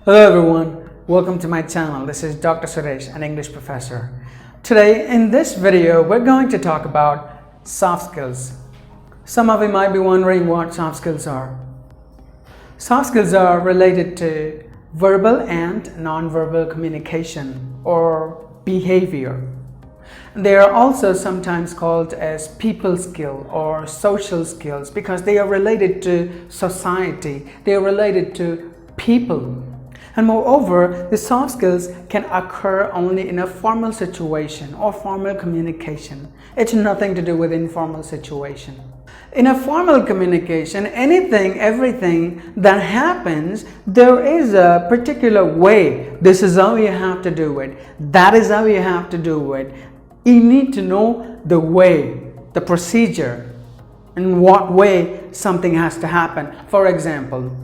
Hello everyone, welcome to my channel. This is Dr. Suresh, an English professor. Today in this video we're going to talk about soft skills. Some of you might be wondering what soft skills are. Soft skills are related to verbal and non-verbal communication or behavior. They are also sometimes called as people skill or social skills because they are related to society, they are related to people. And moreover, the soft skills can occur only in a formal situation or formal communication. It's nothing to do with informal situation. In a formal communication, everything that happens, there is a particular way. This is how you have to do it. That is how you have to do it. You need to know the way, the procedure, in what way something has to happen. For example,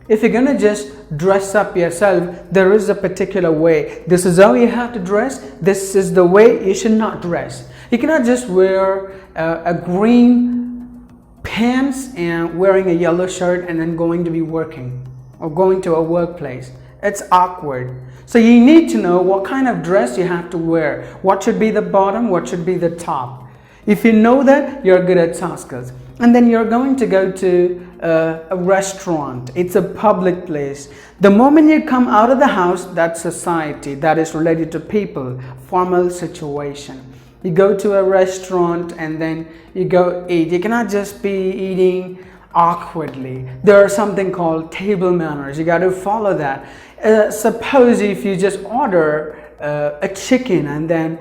if you're gonna just dress up yourself, there is a particular way. This is how you have to dress. This is the way you should not dress. You cannot just wear a green pants and wearing a yellow shirt and then going to be working or going to a workplace. It's awkward. So you need to know what kind of dress you have to wear. What should be the bottom, what should be the top. If you know that, you're good at soft skills. And then you're going to go to a restaurant. It's a public place. The moment you come out of the house, that's society. That is related to people, formal situation. You go to a restaurant and then you go eat. You cannot just be eating awkwardly. There is something called table manners. You got to follow that. Suppose if you just order a chicken and then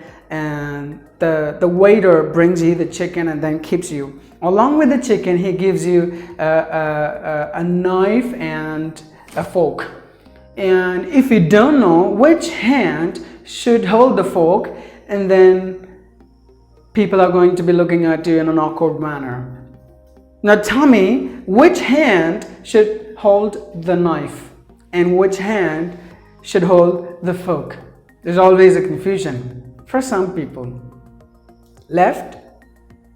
the waiter brings you the chicken and then keeps you. Along with the chicken, he gives you a knife and a fork. And if you don't know which hand should hold the fork, and then people are going to be looking at you in an awkward manner. Now tell me, which hand should hold the knife and which hand should hold the fork? There's always a confusion for some people. Left?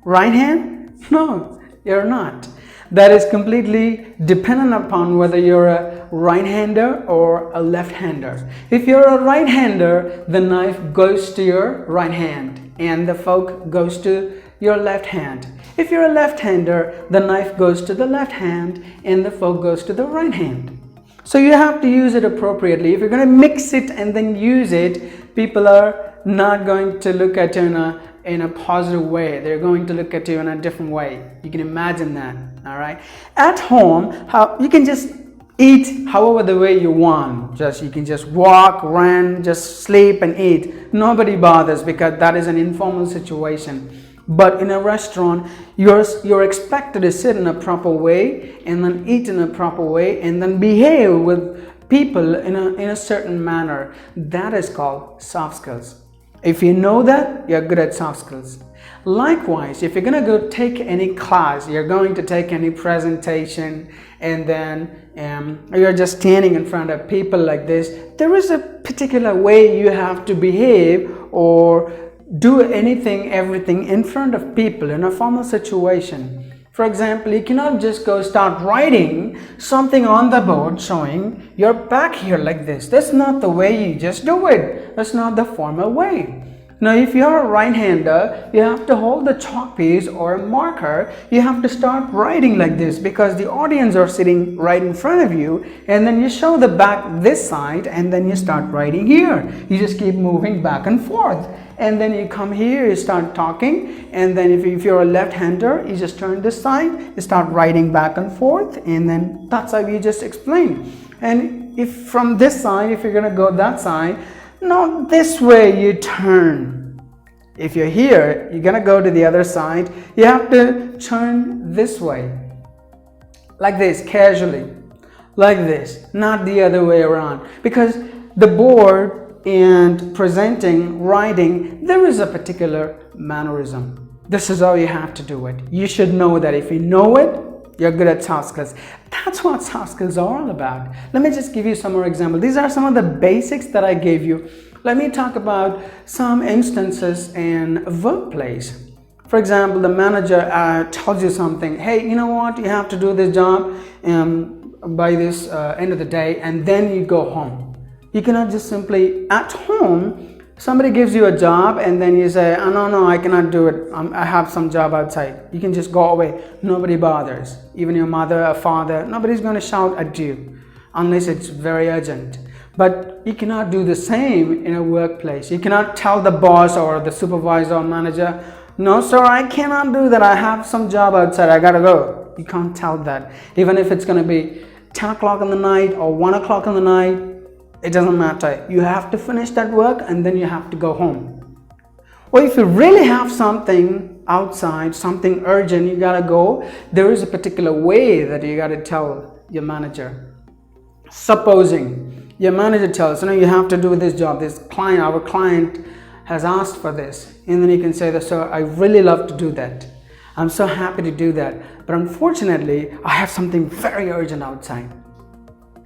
Right hand? No, you're not. That is completely dependent upon whether you're a right-hander or a left-hander. If you're a right-hander, the knife goes to your right hand and the fork goes to your left hand. If you're a left-hander, the knife goes to the left hand and the fork goes to the right hand. So you have to use it appropriately. If you're going to mix it and then use it, people are not going to look at you in a positive way. They're going to look at you in a different way. You can imagine that. All right. At home, you can just eat however the way you want. You can just walk, run, just sleep and eat. Nobody bothers because that is an informal situation. But in a restaurant, you're expected to sit in a proper way and then eat in a proper way and then behave with people in a certain manner. That is called soft skills. If you know that, you're good at soft skills. Likewise, if you're going to go take any class, you're going to take any presentation, and then you're just standing in front of people like this, there is a particular way you have to behave or do everything in front of people in a formal situation. For example, you cannot just go start writing something on the board showing your back here like this. That's not the way you just do it. That's not the formal way. Now, if you're a right-hander, you have to hold the chalk piece or a marker. You have to start writing like this because the audience are sitting right in front of you, and then you show the back this side and then you start writing here. You just keep moving back and forth. And then you come here, you start talking, and then if you're a left-hander, you just turn this side, you start writing back and forth, and then that's how you just explain. And if from this side, if you're going to go that side, no, this way you turn. If you're here, you're going to go to the other side, you have to turn this way. Like this, casually. Like this, not the other way around. Because the board and presenting, writing, there is a particular mannerism. This is how you have to do it. You should know that. If you know it, you're good at soft skills. That's what soft skills are all about. Let me just give you some more examples. These are some of the basics that I gave you. Let me talk about some instances in a workplace. For example, the manager tells you something. Hey, you know what? You have to do this job. by this end of the day, and then you go home. You cannot just simply, at home, somebody gives you a job and then you say, oh, no, I cannot do it. I have some job outside. You can just go away. Nobody bothers. Even your mother or father, nobody's going to shout at you unless it's very urgent. But you cannot do the same in a workplace. You cannot tell the boss or the supervisor or manager, no, sir, I cannot do that. I have some job outside. I got to go. You can't tell that. Even if it's going to be 10 o'clock in the night or 1 o'clock in the night, it doesn't matter. You have to finish that work and then you have to go home. Or if you really have something outside, something urgent, you got to go, there is a particular way that you got to tell your manager. Supposing your manager tells, you have to do this job, our client has asked for this, and then you can say that, sir, I really love to do that. I'm so happy to do that, but unfortunately, I have something very urgent outside.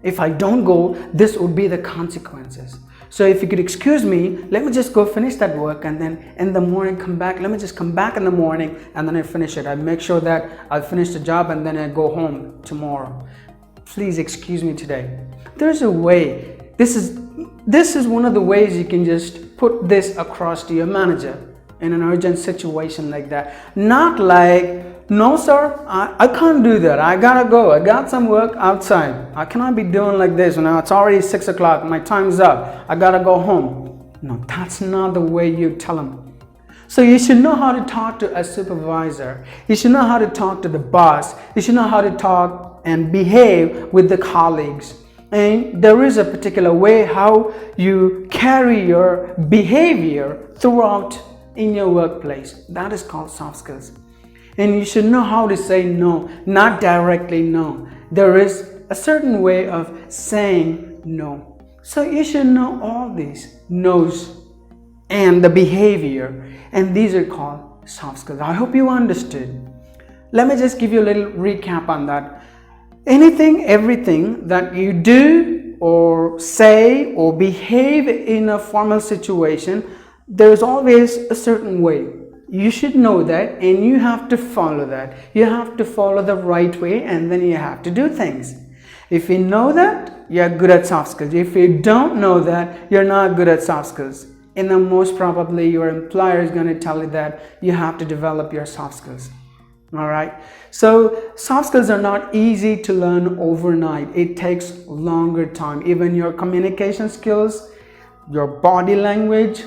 If I don't go, this would be the consequences. So if you could excuse me, let me just go finish that work, and then in the morning come back. Let me just come back in the morning and then I finish it. I make sure that I'll finish the job and then I go home tomorrow. Please excuse me today. There's a way. This is one of the ways you can just put this across to your manager in an urgent situation like that. Not like, no sir, I can't do that. I gotta go. I got some work outside. I cannot be doing like this. It's already 6 o'clock. My time's up. I gotta go home. No, that's not the way you tell them. So you should know how to talk to a supervisor. You should know how to talk to the boss. You should know how to talk and behave with the colleagues. And there is a particular way how you carry your behavior throughout in your workplace. That is called soft skills. And you should know how to say no, not directly no. There is a certain way of saying no. So you should know all these no's and the behavior. And these are called soft skills. I hope you understood. Let me just give you a little recap on that. Anything, everything that you do or say or behave in a formal situation, there's always a certain way. You should know that and you have to follow that. You have to follow the right way and then you have to do things. If you know that, you're good at soft skills. If you don't know that, you're not good at soft skills. And then most probably your employer is going to tell you that you have to develop your soft skills. All right. So soft skills are not easy to learn overnight. It takes longer time. Even your communication skills, your body language,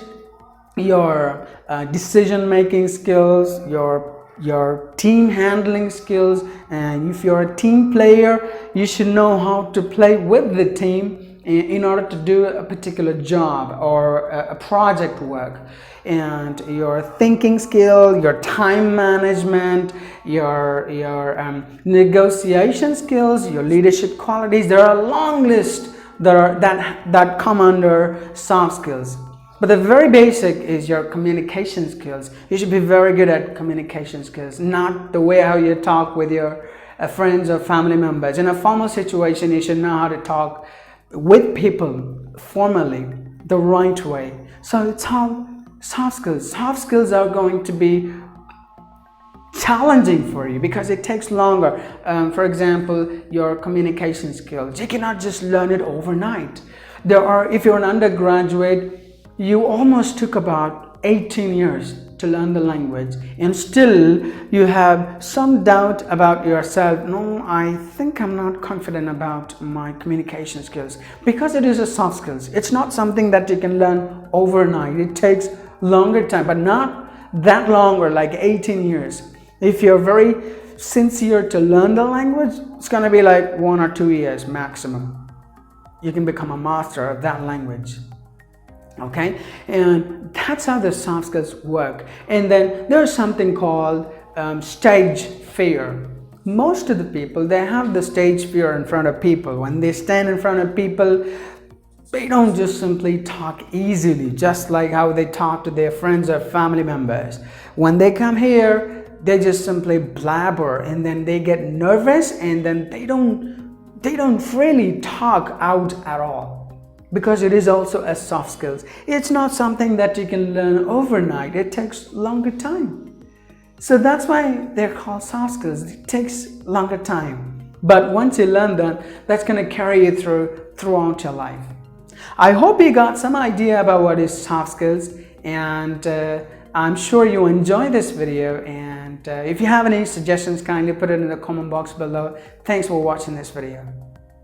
your decision-making skills, your team handling skills, and if you're a team player, you should know how to play with the team in order to do a particular job or a project work. And your thinking skill, your time management, your negotiation skills, your leadership qualities. There are a long list that come under soft skills. But the very basic is your communication skills. You should be very good at communication skills, not the way how you talk with your friends or family members. In a formal situation, you should know how to talk with people formally, the right way. So it's all soft skills. Soft skills are going to be challenging for you because it takes longer. For example, your communication skills. You cannot just learn it overnight. If you're an undergraduate, you almost took about 18 years to learn the language and still you have some doubt about yourself. No, I think I'm not confident about my communication skills because it is a soft skills. It's not something that you can learn overnight. It takes longer time, but not that longer, like 18 years. If you're very sincere to learn the language, it's going to be like 1 or 2 years maximum. You can become a master of that language. Okay, and that's how the soft skills work. And then there's something called stage fear. Most of the people, they have the stage fear in front of people. When they stand in front of people, they don't just simply talk easily, just like how they talk to their friends or family members. When they come here, they just simply blabber and then they get nervous and then they don't really talk out at all. Because it is also a soft skills. It's not something that you can learn overnight. It takes longer time. So that's why they're called soft skills. It takes longer time. But once you learn that, that's going to carry you throughout your life. I hope you got some idea about what is soft skills, and I'm sure you enjoy this video, and if you have any suggestions, kindly put it in the comment box below. Thanks for watching this video.